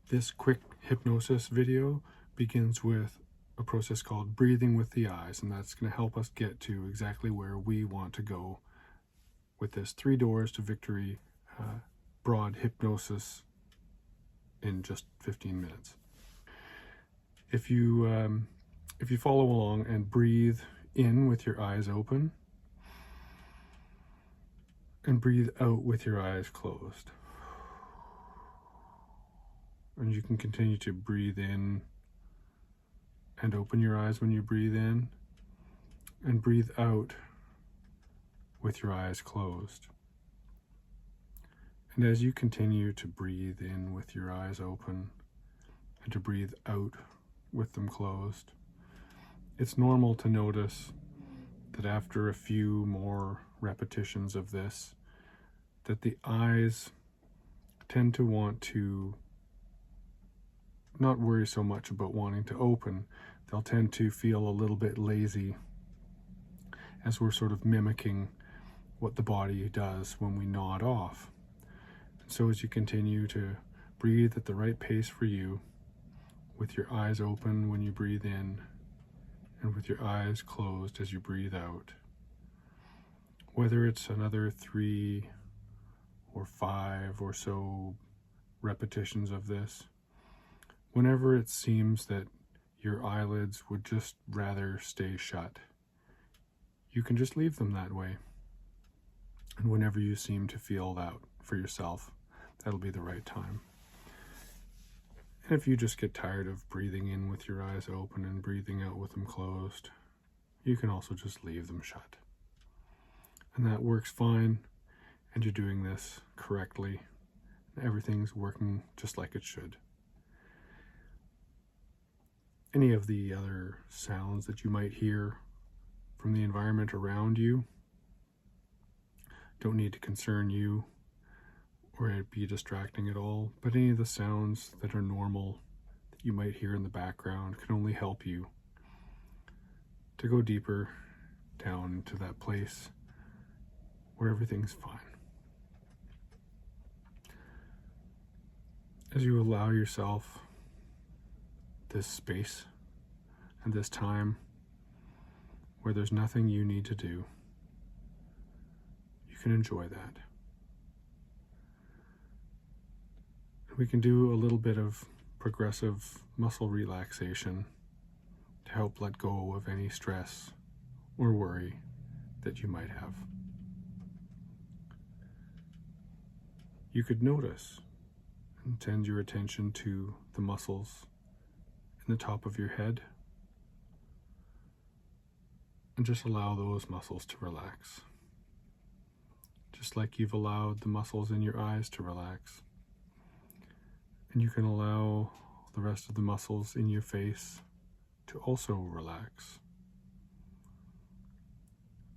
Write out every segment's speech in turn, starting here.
This quick hypnosis video begins with a process called breathing with the eyes, and that's going to help us get to exactly where we want to go with this 3 Doors to Victory broad hypnosis in just 15 minutes. If you follow along and breathe in with your eyes open and breathe out with your eyes closed. And you can continue to breathe in and open your eyes when you breathe in, and breathe out with your eyes closed. And as you continue to breathe in with your eyes open and to breathe out with them closed, it's normal to notice that after a few more repetitions of this, that the eyes tend to want to not worry so much about wanting to open. They'll tend to feel a little bit lazy as we're sort of mimicking what the body does when we nod off. And so as you continue to breathe at the right pace for you, with your eyes open when you breathe in and with your eyes closed as you breathe out, whether it's another 3 or 5 or so repetitions of this, whenever it seems that your eyelids would just rather stay shut, you can just leave them that way. And whenever you seem to feel that for yourself, that'll be the right time. And if you just get tired of breathing in with your eyes open and breathing out with them closed, you can also just leave them shut. And that works fine, and you're doing this correctly. Everything's working just like it should. Any of the other sounds that you might hear from the environment around you don't need to concern you or be distracting at all, but any of the sounds that are normal that you might hear in the background can only help you to go deeper down into that place where everything's fine. As you allow yourself this space and this time where there's nothing you need to do, you can enjoy that. We can do a little bit of progressive muscle relaxation to help let go of any stress or worry that you might have. You could notice and tend your attention to the muscles in the top of your head, and just allow those muscles to relax, just like you've allowed the muscles in your eyes to relax. And you can allow the rest of the muscles in your face to also relax.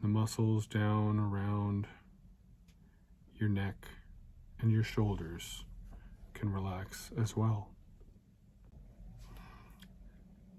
The muscles down around your neck and your shoulders can relax as well.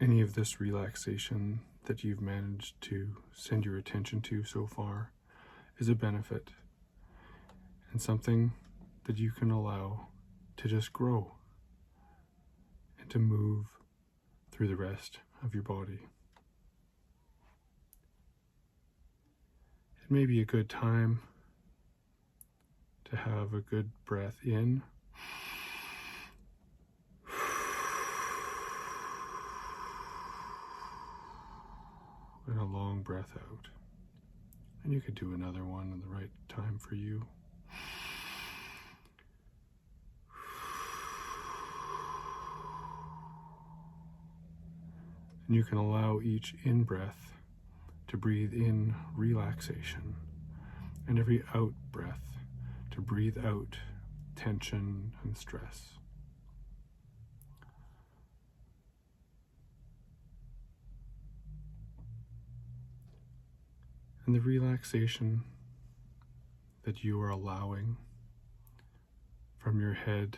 Any of this relaxation that you've managed to send your attention to so far is a benefit and something that you can allow to just grow and to move through the rest of your body. It may be a good time to have a good breath in and a long breath out. And you could do another one in the right time for you. And you can allow each in-breath to breathe in relaxation, and every out-breath to breathe out tension and stress. And the relaxation that you are allowing from your head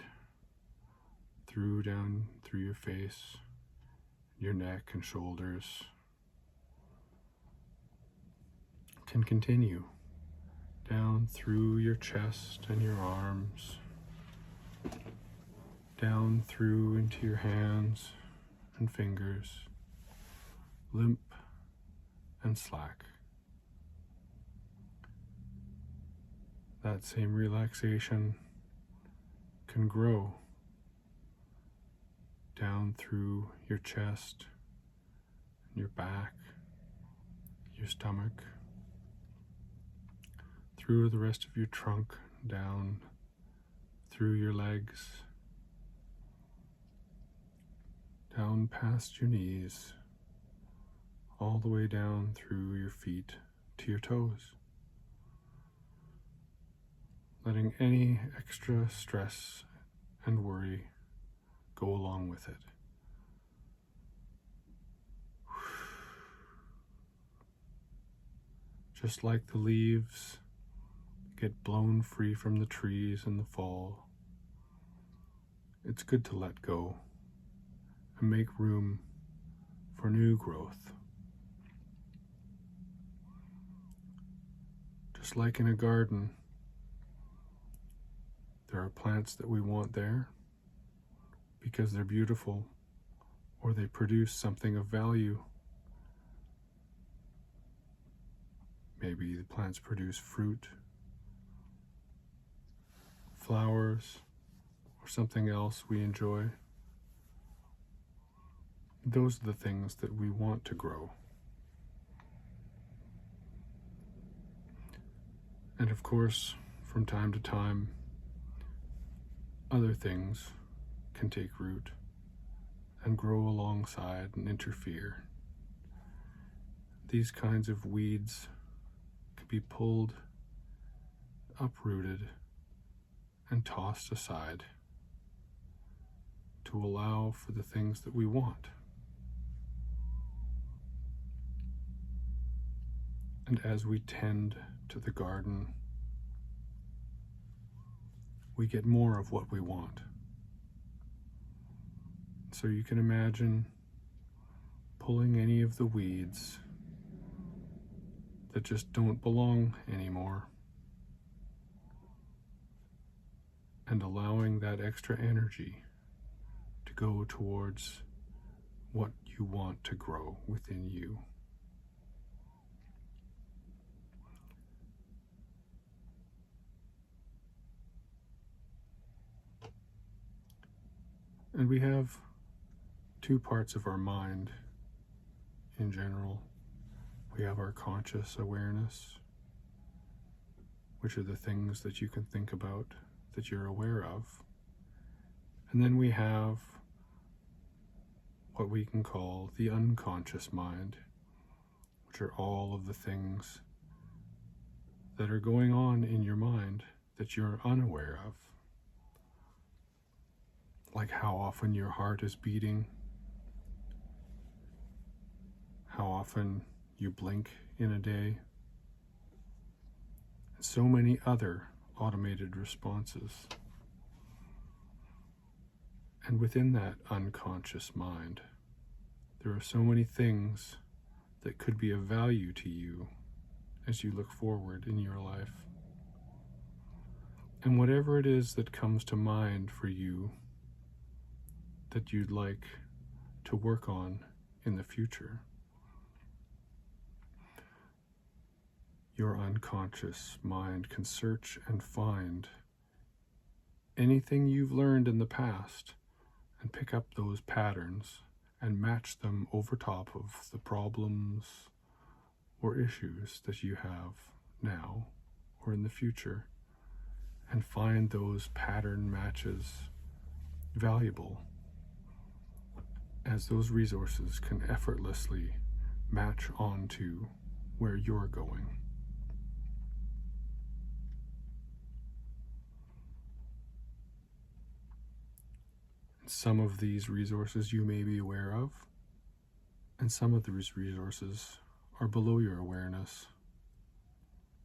down through your face, your neck and shoulders can continue down through your chest and your arms, down through into your hands and fingers, limp and slack. That same relaxation can grow down through your chest, your back, your stomach, through the rest of your trunk, down through your legs, down past your knees, all the way down through your feet to your toes, letting any extra stress and worry go along with it. Just like the leaves get blown free from the trees in the fall, it's good to let go and make room for new growth. Just like in a garden, there are plants that we want there because they're beautiful or they produce something of value. Maybe the plants produce fruit, flowers, or something else we enjoy. Those are the things that we want to grow. And of course, from time to time, other things can take root and grow alongside and interfere. These kinds of weeds can be pulled, uprooted, and tossed aside to allow for the things that we want. And as we tend to the garden, we get more of what we want. So you can imagine pulling any of the weeds that just don't belong anymore and allowing that extra energy to go towards what you want to grow within you. And we have two parts of our mind in general. We have our conscious awareness, which are the things that you can think about, that you're aware of. And then we have what we can call the unconscious mind, which are all of the things that are going on in your mind that you're unaware of. Like how often your heart is beating, how often you blink in a day, and so many other automated responses. And within that unconscious mind, there are so many things that could be of value to you as you look forward in your life. And whatever it is that comes to mind for you that you'd like to work on in the future, your unconscious mind can search and find anything you've learned in the past and pick up those patterns and match them over top of the problems or issues that you have now or in the future, and find those pattern matches valuable, as those resources can effortlessly match onto where you're going. Some of these resources you may be aware of, and some of these resources are below your awareness,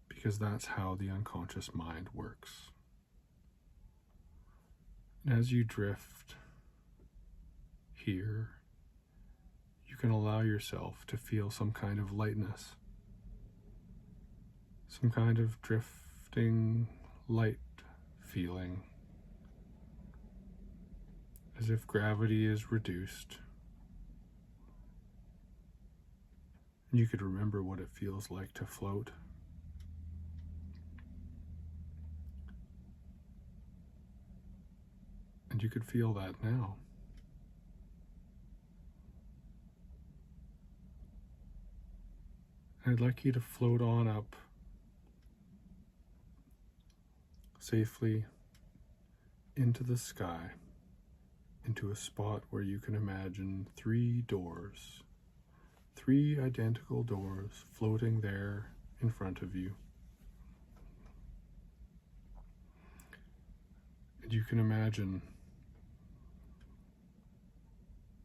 because that's how the unconscious mind works. And as you drift here, you can allow yourself to feel some kind of lightness, some kind of drifting light feeling as if gravity is reduced. And you could remember what it feels like to float. And you could feel that now. And I'd like you to float on up safely into the sky, into a spot where you can imagine 3 doors, 3 identical doors floating there in front of you. And you can imagine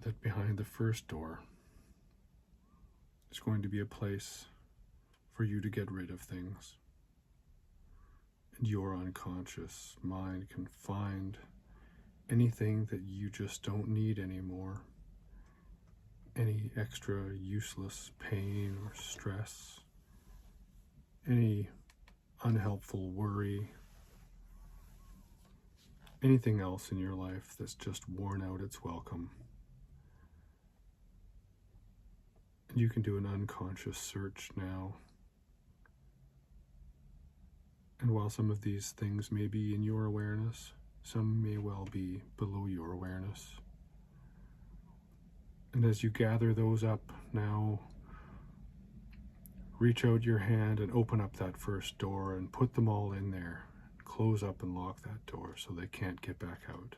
that behind the first door is going to be a place for you to get rid of things. And your unconscious mind can find anything that you just don't need anymore. Any extra useless pain or stress, any unhelpful worry, anything else in your life that's just worn out its welcome. And you can do an unconscious search now. And while some of these things may be in your awareness, some may well be below your awareness. And as you gather those up now, reach out your hand and open up that first door and put them all in there. Close up and lock that door so they can't get back out.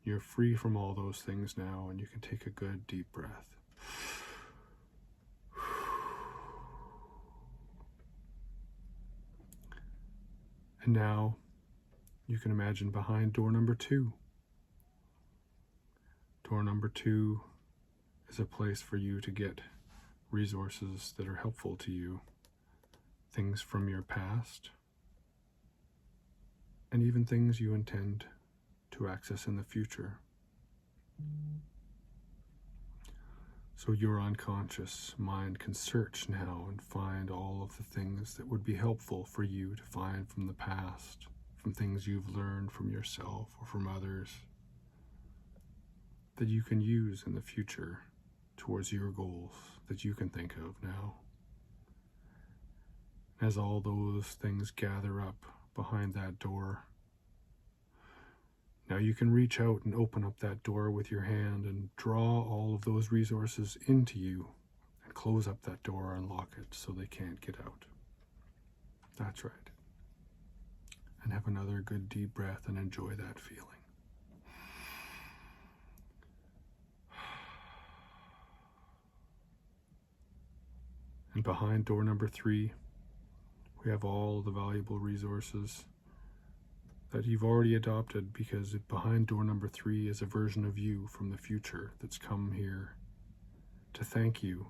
You're free from all those things now, and you can take a good deep breath. And now you can imagine behind door number 2. Door number 2 is a place for you to get resources that are helpful to you, things from your past, and even things you intend to access in the future. So your unconscious mind can search now and find all of the things that would be helpful for you to find from the past, from things you've learned from yourself or from others, that you can use in the future towards your goals that you can think of now. As all those things gather up behind that door, now you can reach out and open up that door with your hand and draw all of those resources into you and close up that door and lock it so they can't get out. That's right. And have another good deep breath and enjoy that feeling. And behind door number 3, we have all the valuable resources that you've already adopted, because behind door number 3 is a version of you from the future that's come here to thank you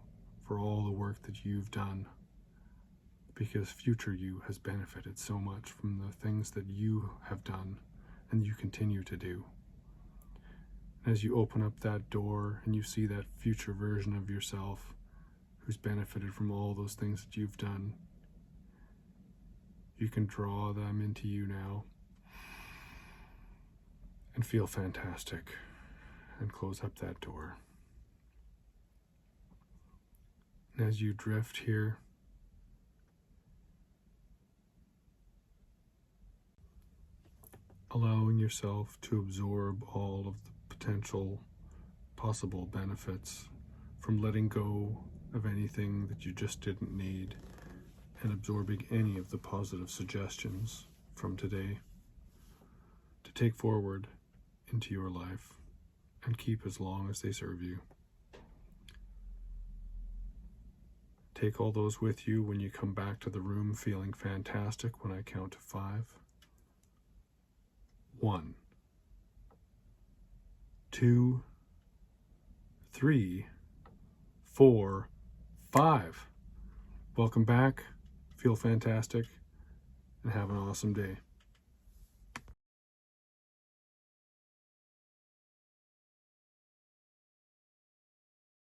for all the work that you've done, because future you has benefited so much from the things that you have done and you continue to do. As you open up that door and you see that future version of yourself who's benefited from all those things that you've done, you can draw them into you now and feel fantastic and close up that door. And as you drift here, allowing yourself to absorb all of the potential possible benefits from letting go of anything that you just didn't need and absorbing any of the positive suggestions from today to take forward into your life and keep as long as they serve you. Take all those with you when you come back to the room feeling fantastic when I count to 5. 1, 2, 3, 4, 5. Welcome back. Feel fantastic and have an awesome day.